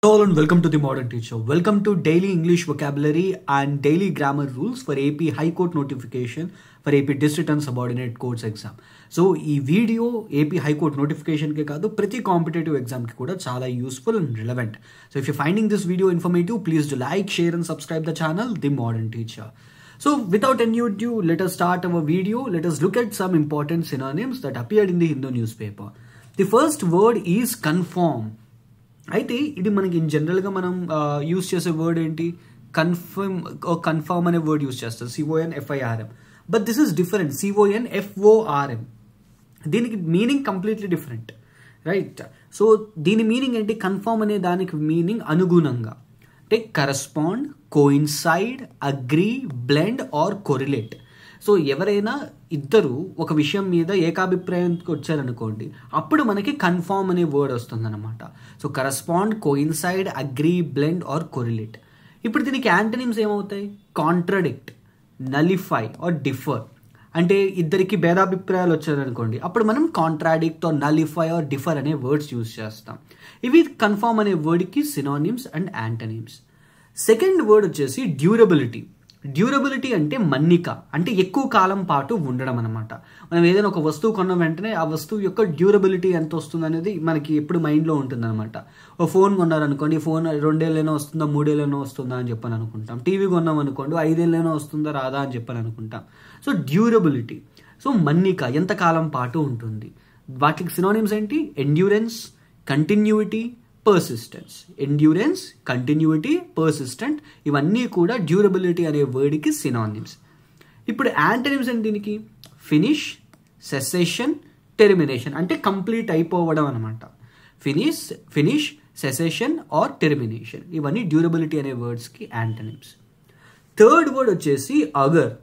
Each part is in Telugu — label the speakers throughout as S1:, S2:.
S1: Hello and welcome to the Modern Teacher. Welcome to daily English vocabulary and daily grammar rules for AP High Court notification for AP District and Subordinate Courts exam. So ఈ video AP High Court notification కే కాదు ప్రతి కాంపిటేటివ్ ఎగ్జామ్ కి కూడా చాలా useful and relevant. So if you're finding this video informative, please do like, share and subscribe the channel, The Modern Teacher. So without any ado, let us start our video. Let us look at some important synonyms that appeared in the Hindu newspaper. The first word is conform. అయితే ఇది మనకి ఇన్ జనరల్గా మనం యూస్ చేసే వర్డ్ ఏంటి, కన్ఫర్మ్ అనే వర్డ్ యూస్ చేస్తాం, CONFIRM. But this is different, CONFORM. దీనికి meaning completely different, right? So దీని మీనింగ్ ఏంటి? కన్ఫర్మ్ అనే దానికి మీనింగ్ అనుగుణంగా, అంటే correspond, coincide, agree, blend or correlate. So ఎవరైనా ఇద్దరు ఒక విషయం మీద ఏకాభిప్రాయానికి వచ్చారనుకోండి, అప్పుడు మనకి కన్ఫర్మ్ అనే వర్డ్ వస్తుంది అనమాట. So correspond, coincide, agree, blend or correlate. ఇప్పుడు దీనికి యాంటనిమ్స్ ఏమవుతాయి? Contradict, nullify or differ. అంటే ఇద్దరికి భేదాభిప్రాయాలు వచ్చారనుకోండి, అప్పుడు మనం contradict or nullify or differ అనే వర్డ్స్ యూజ్ చేస్తాం. ఇవి కన్ఫర్మ్ అనే వర్డ్కి synonyms and antonyms. Second word వచ్చేసి డ్యూరబిలిటీ. డ్యూరబిలిటీ అంటే మన్నిక, అంటే ఎక్కువ కాలం పాటు ఉండడం అనమాట. మనం ఏదైనా ఒక వస్తువు కొన్న వెంటనే ఆ వస్తువు యొక్క డ్యూరబిలిటీ ఎంత వస్తుంది అనేది మనకి ఎప్పుడు మైండ్లో ఉంటుంది అనమాట. ఓ ఫోన్ కొన్నారనుకోండి, ఫోన్ 2 ఏళ్ళైనా వస్తుందా 3 ఏళ్ళైనా వస్తుందా అని చెప్పని అనుకుంటాం. టీవీ కొన్నాం అనుకోండి, 5 ఏళ్ళైనా వస్తుందా రాదా అని చెప్పని అనుకుంటాం. సో డ్యూరబిలిటీ, సో మన్నిక, ఎంతకాలం పాటు ఉంటుంది. వాటికి సినానిమ్స్ ఏంటి? Endurance, continuity, persistence. Endurance, continuity, persistent, ఇవన్నీ కూడా డ్యూరబిలిటీ అనే వర్డ్కి సినానిమ్స్. ఇప్పుడు యాంటనిమ్స్ అంటే దీనికి ఫినిష్, సెసేషన్, టెర్మినేషన్, అంటే కంప్లీట్ అయిపోవడం అనమాట. ఫినిష్, సెసేషన్ ఆర్ టెర్మినేషన్, ఇవన్నీ డ్యూరబిలిటీ అనే వర్డ్స్కి యాంటనిమ్స్. థర్డ్ వర్డ్ వచ్చేసి అగర్.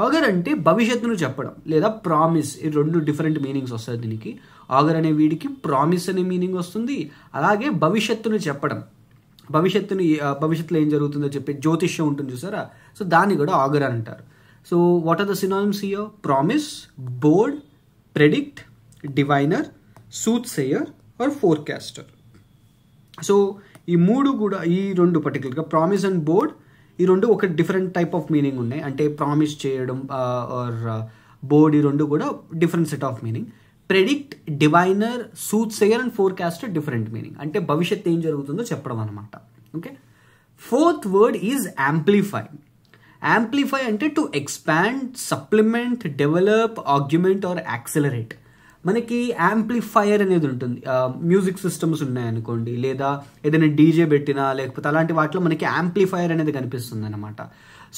S1: ఆగర్ అంటే భవిష్యత్తును చెప్పడం లేదా ప్రామిస్. ఈ రెండు డిఫరెంట్ మీనింగ్స్ వస్తాయి దీనికి. ఆగర్ అనే వీడికి ప్రామిస్ అనే మీనింగ్ వస్తుంది, అలాగే భవిష్యత్తును చెప్పడం, భవిష్యత్తులో ఏం జరుగుతుందో చెప్పే జ్యోతిష్యం ఉంటుంది చూసారా, సో దాన్ని కూడా ఆగర్ అని అంటారు. So what are the synonyms here? Promise, bode, predict, diviner, soothsayer or forecaster. So ఈ మూడు కూడా, ఈ రెండు పర్టికులర్గా ప్రామిస్ అండ్ బోర్డ్, ఈ రెండు ఒక డిఫరెంట్ టైప్ ఆఫ్ మీనింగ్ ఉన్నాయి. అంటే ప్రామిస్ చేయడం ఆర్ బోర్డ్, ఈ రెండు కూడా different set of meaning. Predict, diviner, soothsayer and forecaster different meaning, అంటే భవిష్యత్తు ఏం జరుగుతుందో చెప్పడం అనమాట. Okay. Fourth word is amplify. Amplify అంటే to expand, supplement, develop, augment or accelerate. మనకి యాంప్లిఫైయర్ అనేది ఉంటుంది. మ్యూజిక్ సిస్టమ్స్ ఉన్నాయనుకోండి, లేదా ఏదైనా డీజే పెట్టినా లేకపోతే అలాంటి వాటిలో మనకి యాంప్లిఫైయర్ అనేది కనిపిస్తుంది అనమాట.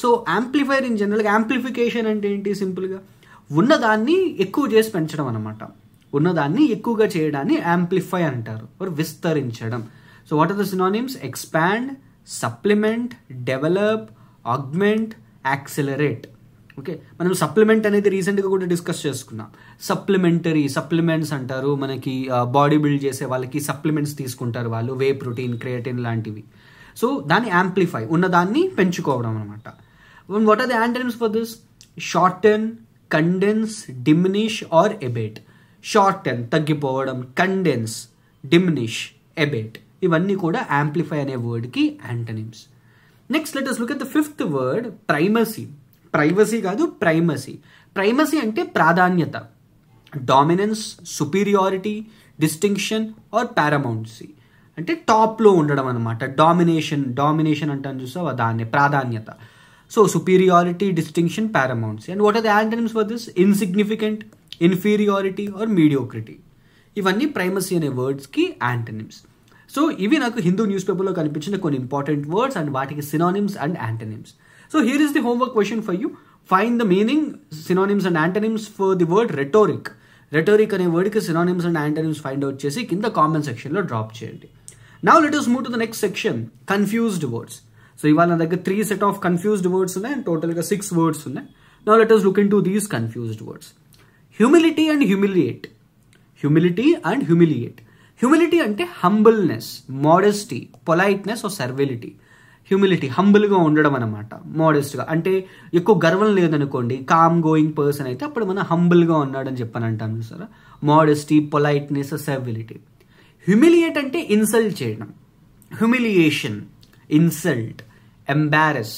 S1: సో యాంప్లిఫైయర్ ఇన్ జనరల్గా, యాంప్లిఫికేషన్ అంటే ఏంటి? సింపుల్గా ఉన్నదాన్ని ఎక్కువ చేసి పెంచడం అనమాట. ఉన్నదాన్ని ఎక్కువగా చేయడాన్ని యాంప్లిఫై అంటారు, విస్తరించడం. So what are the synonyms? Expand, supplement, develop, augment, accelerate. Okay, మనం సప్లిమెంట్ అనేది రీసెంట్గా కూడా డిస్కస్ చేసుకున్నాం. సప్లిమెంట్స్ అంటారు. మనకి బాడీ బిల్డ్ చేసే వాళ్ళకి సప్లిమెంట్స్ తీసుకుంటారు వాళ్ళు, వే ప్రోటీన్, క్రియేటిన్ లాంటివి. సో దాన్ని యాంప్లిఫై, ఉన్నదాన్ని పెంచుకోవడం అనమాట. What are the antonyms for this? Shorten, condense, diminish or abate. Shorten తగ్గిపోవడం, కండెన్స్, డిమినిష్, ఎబేట్, ఇవన్నీ కూడా యాంప్లిఫై అనే వర్డ్కి antonyms. Next let us look at the fifth word, primacy. Privacy కాదు, ప్రైమసీ. ప్రైమసీ అంటే ప్రాధాన్యత, dominance, superiority, distinction or paramountcy, అంటే టాప్లో ఉండడం అనమాట. డామినేషన్ అంటాను చూసావా, దాన్ని ప్రాధాన్యత. So superiority, distinction, paramountcy. And what are the antonyms for this? Insignificant, inferiority or mediocrity, ఇవన్నీ ప్రైమసీ అనే వర్డ్స్కి యాంటనిమ్స్. సో ఇవి నాకు హిందూ న్యూస్ పేపర్లో కనిపించిన కొన్ని ఇంపార్టెంట్ వర్డ్స్ అండ్ వాటికి synonyms and antonyms. So here is the homework question for you. Find the meaning, synonyms and antonyms for the word rhetoric. Rhetoric అనే వర్డ్కి synonyms and antonyms find out చేసి కింద కామెంట్ సెక్షన్లో డ్రాప్ చేయండి. Now let us move to the next section, confused words. So ఇవాళ నా దగ్గర 3 set of confused words ఉన్నాయి and టోటల్గా 6 words ఉన్నాయి. Now let us look into these confused words. Humility and humiliate. Humility and humiliate. Humility అంటే humbleness, modesty, politeness or servility. Humility, హంబుల్గా ఉండడం అనమాట. మోడెస్ట్గా అంటే ఎక్కువ గర్వం లేదనుకోండి, కామ్ గోయింగ్ పర్సన్ అయితే అప్పుడు మనం హంబుల్గా ఉన్నాడని చెప్పని అంటాం చూసారా. Modesty, politeness, servility. హ్యూమిలియేట్ అంటే ఇన్సల్ట్ చేయడం, హ్యూమిలియేషన్, ఇన్సల్ట్, ఎంబారెస్,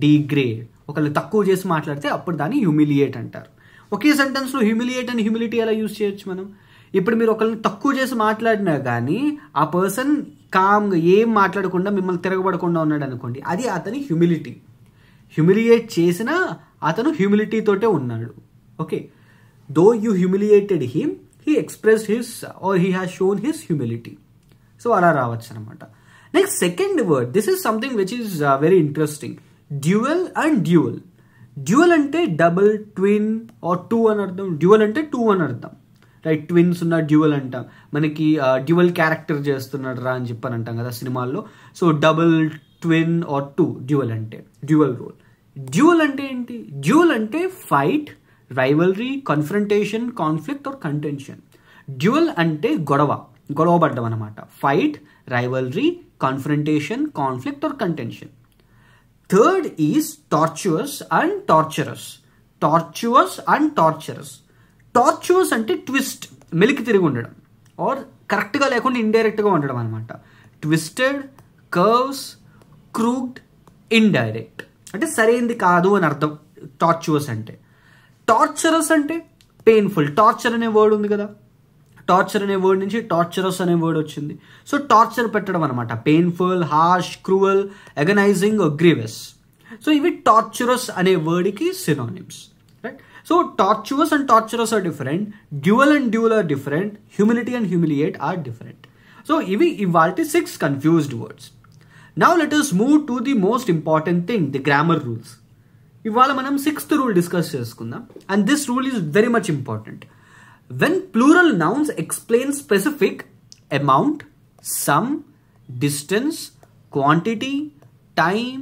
S1: డిగ్రేడ్. ఒకళ్ళు తక్కువ చేసి మాట్లాడితే అప్పుడు దాన్ని హ్యూమిలియేట్ అంటారు. ఒకే సెంటెన్స్లో హ్యూమిలియేట్ అండ్ హ్యూమిలిటీ ఎలా యూజ్ చేయొచ్చు మనం? ఇప్పుడు మీరు ఒకళ్ళని తక్కువ చేసి మాట్లాడినా కానీ ఆ పర్సన్ కామ్గా ఏం మాట్లాడకుండా మిమ్మల్ని తిరగబడకుండా ఉన్నాడు అనుకోండి, అది అతని హ్యూమిలిటీ. హ్యూమిలియేట్ చేసినా అతను హ్యూమిలిటీతోటే ఉన్నాడు. Okay, though you humiliated him, he expressed his or he has shown his humility. So అలా రావచ్చు అనమాట. Next second word, this is something which is very interesting. Dual and dual. Dual అంటే డబుల్, ట్విన్ ఆర్ టూ అని అర్థం. డ్యూయల్ అంటే టూ అని అర్థం, రైట్? ట్విన్స్ ఉన్న డ్యూయల్ అంటాం. మనకి డ్యూయల్ క్యారెక్టర్ చేస్తున్నాడు రా అని చెప్పని అంటాం కదా సినిమాల్లో. So double, twin or two, dual అంటే డ్యూయల్ రోల్. డ్యూయల్ అంటే ఏంటి? డ్యూయల్ అంటే fight, rivalry, confrontation, conflict or contention. Duel అంటే గొడవ పడ్డం అనమాట. Fight, rivalry, confrontation, conflict or contention. Third is tortuous and torturous. Tortuous and torturous. Tortuous అంటే ట్విస్ట్, మెలికి తిరిగి ఉండడం, ఆర్ కరెక్ట్గా లేకుండా ఇండైరెక్ట్గా ఉండడం అనమాట. ట్విస్టెడ్, కర్వ్స్, క్రూక్డ్, ఇండైరెక్ట్ అంటే సరైనది కాదు అని అర్థం టార్చువస్ అంటే. టార్చరస్ అంటే పెయిన్ఫుల్. టార్చర్ అనే వర్డ్ ఉంది కదా, టార్చర్ అనే వర్డ్ నుంచి టార్చరస్ అనే వర్డ్ వచ్చింది. సో టార్చర్ పెట్టడం అనమాట. Painful, harsh, cruel, agonizing, grievous. So ఇవి టార్చరస్ అనే వర్డ్కి synonyms, right? So tortuous and torturous are different, dual and duel are different, humility and humiliate are different. So ఇవి ఇవాల్టి 6 confused words. Now let us move to the most important thing, the grammar rules. ఇవాళ మనం 6th రూల్ డిస్కస్ చేసుకుందాం. And this rule is very much important. When plural nouns explain specific amount, sum, distance, quantity, time,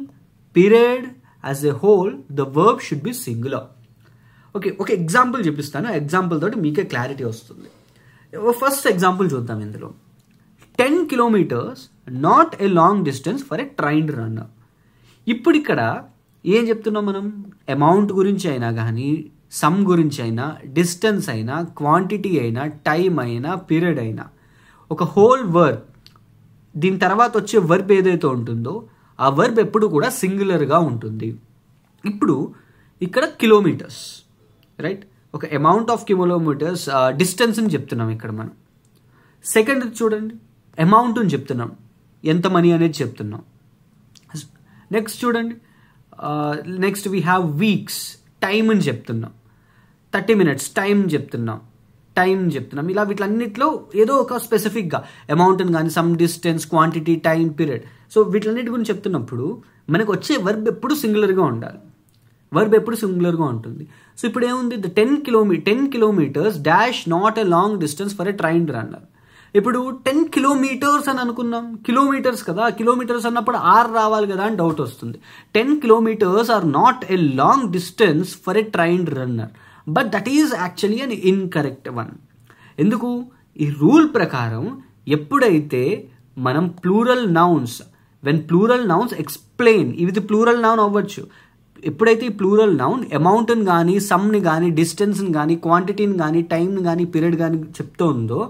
S1: period as a whole, the verb should be singular. ఒక ఎగ్జాంపుల్ చూపిస్తాను. ఎగ్జాంపుల్ తోటి మీకే క్లారిటీ వస్తుంది. ఫస్ట్ ఎగ్జాంపుల్ చూద్దాం. ఇందులో 10 kilometers not a long distance for a trained runner. ఇప్పుడు ఇక్కడ ఏం చెప్తున్నాం మనం? అమౌంట్ గురించి అయినా కానీ, సమ్ గురించి అయినా, డిస్టెన్స్ అయినా, క్వాంటిటీ అయినా, టైం అయినా, పీరియడ్ అయినా, ఒక హోల్ వర్బ్ దీని తర్వాత వచ్చే వర్బ్ ఏదైతే ఉంటుందో ఆ వర్బ్ ఎప్పుడు కూడా సింగులర్గా ఉంటుంది. ఇప్పుడు ఇక్కడ కిలోమీటర్స్, రైట్? ఒక అమౌంట్ ఆఫ్ కిలోమీటర్స్, డిస్టెన్స్ని చెప్తున్నాం ఇక్కడ మనం. సెకండ్ చూడండి, అమౌంట్ అని చెప్తున్నాం, ఎంత మనీ అనేది చెప్తున్నాం. నెక్స్ట్ చూడండి, next we have weeks, time అని చెప్తున్నాం. 30 minutes టైం చెప్తున్నాం. ఇలా వీటిలన్నిట్లో ఏదో ఒక స్పెసిఫిక్గా అమౌంట్ని కానీ, some, distance, quantity, time, period, so వీటిలన్నిటి గురించి చెప్తున్నప్పుడు మనకు వచ్చే వర్బ్ ఎప్పుడు సింగులర్గా ఉండాలి. వర్బ్ ఎప్పుడు సింగులర్గా ఉంటుంది. సో ఇప్పుడు ఏముంది? The 10 kilometers dash not a long distance for a trained runner. ఇప్పుడు 10 kilometers అని అనుకున్నాం, కిలోమీటర్స్ కదా, కిలోమీటర్స్ అన్నప్పుడు ఆర్ రావాలి కదా అని డౌట్ వస్తుంది. 10 kilometers are not a long distance for a trained runner, but that is actually an incorrect one. ఎందుకు? ఈ రూల్ ప్రకారం ఎప్పుడైతే మనం plural nouns, when plural nouns explain, ఇది ప్లూరల్ నౌన్ అవ్వచ్చు, ఎప్పుడైతే ఈ ప్లూరల్ నౌన్ అమౌంట్ని కానీ, సమ్ని కానీ, డిస్టెన్స్ని కానీ, క్వాంటిటీని కానీ, టైంని కానీ, పీరియడ్ కానీ చెప్తుందో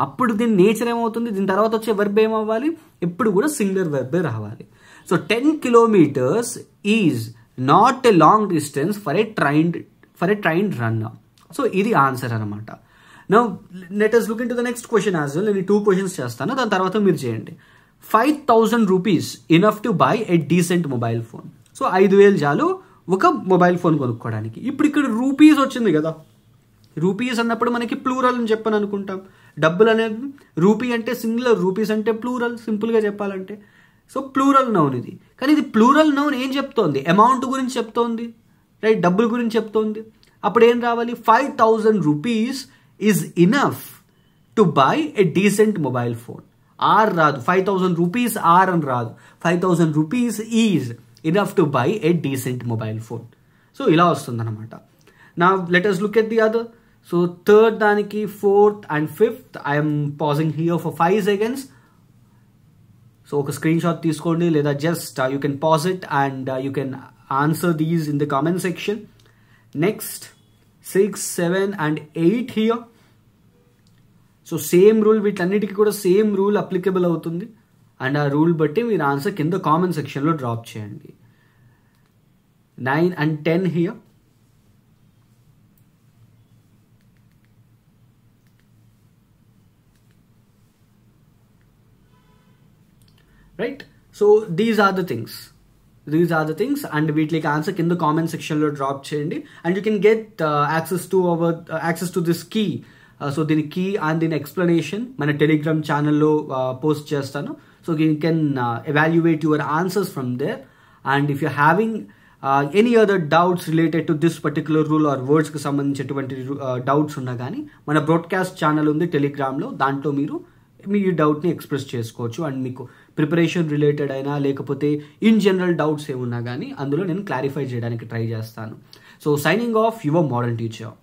S1: అప్పుడు దీని నేచర్ ఏమవుతుంది? దీని తర్వాత వచ్చే వర్బ్ ఏమవ్వాలి? ఎప్పుడు కూడా సింగులర్ వర్బే రావాలి. So 10 kilometers is not a long distance for a trained runner. So ఇది ఆన్సర్ అనమాట. Now let us look into the next question as well. నేను 2 questions చేస్తాను, దాని తర్వాత మీరు చేయండి. 5,000 rupees enough to buy a decent mobile phone. So 5,000 చాలు ఒక మొబైల్ ఫోన్ కొనుక్కోవడానికి. ఇప్పుడు ఇక్కడ రూపీస్ వచ్చింది కదా, రూపీస్ అన్నప్పుడు మనకి ప్లూరల్ అని చెప్పని అనుకుంటాం. డబ్బులు అనేది రూపీ అంటే సింగులర్, రూపీస్ అంటే ప్లూరల్, సింపుల్గా చెప్పాలంటే. సో ప్లూరల్ నౌన్ ఇది. కానీ ఇది ప్లూరల్ నౌన్ ఏం చెప్తోంది? అమౌంట్ గురించి చెప్తోంది, రైట్? డబ్బుల గురించి చెప్తోంది. అప్పుడు ఏం రావాలి? 5,000 rupees is enough to buy a decent mobile phone. Are రాదు, 5,000 rupees ఆర్ అని రాదు, 5,000 rupees is enough to buy a decent mobile phone. So ఇలా వస్తుంది అనమాట. నా let us look at the other. So third దానికి, fourth and fifth I'm pausing here for 5 seconds. So ఒక స్క్రీన్ షాట్ తీసుకోండి, లేదా just you can pause it and you can answer these in the comment section. Next 6, 7 and 8 here. So same rule, వీటన్నిటికీ కూడా సేమ్ రూల్ అప్లికబుల్ అవుతుంది. అండ్ ఆ రూల్ బట్టి మీరు ఆన్సర్ కింద కామెంట్ సెక్షన్లో డ్రాప్ చేయండి. 9 and 10 here. Right? So these are the things. And వీటికి ఆన్సర్ కింద కామెంట్ సెక్షన్లో డ్రాప్ చేయండి. And you can get access to this key. So దీని కీ అండ్ దీని ఎక్స్ప్లెనేషన్ మన టెలిగ్రామ్ ఛానల్లో పోస్ట్ చేస్తాను. So you can evaluate your answers from there. And if you having any other doubts related to this particular rule or వర్డ్స్కి సంబంధించినటువంటి డౌట్స్ ఉన్నా కానీ మన బ్రాడ్కాస్ట్ ఛానల్ ఉంది టెలిగ్రామ్లో, దాంట్లో మీరు మీ డౌట్ని ఎక్స్ప్రెస్ చేసుకోవచ్చు. అండ్ మీకు ప్రిపరేషన్ రిలేటెడ్ అయినా లేకపోతే ఇన్ జనరల్ డౌట్స్ ఏమున్నా కానీ అందులో నేను క్లారిఫై చేయడానికి ట్రై చేస్తాను. So signing off your model teacher.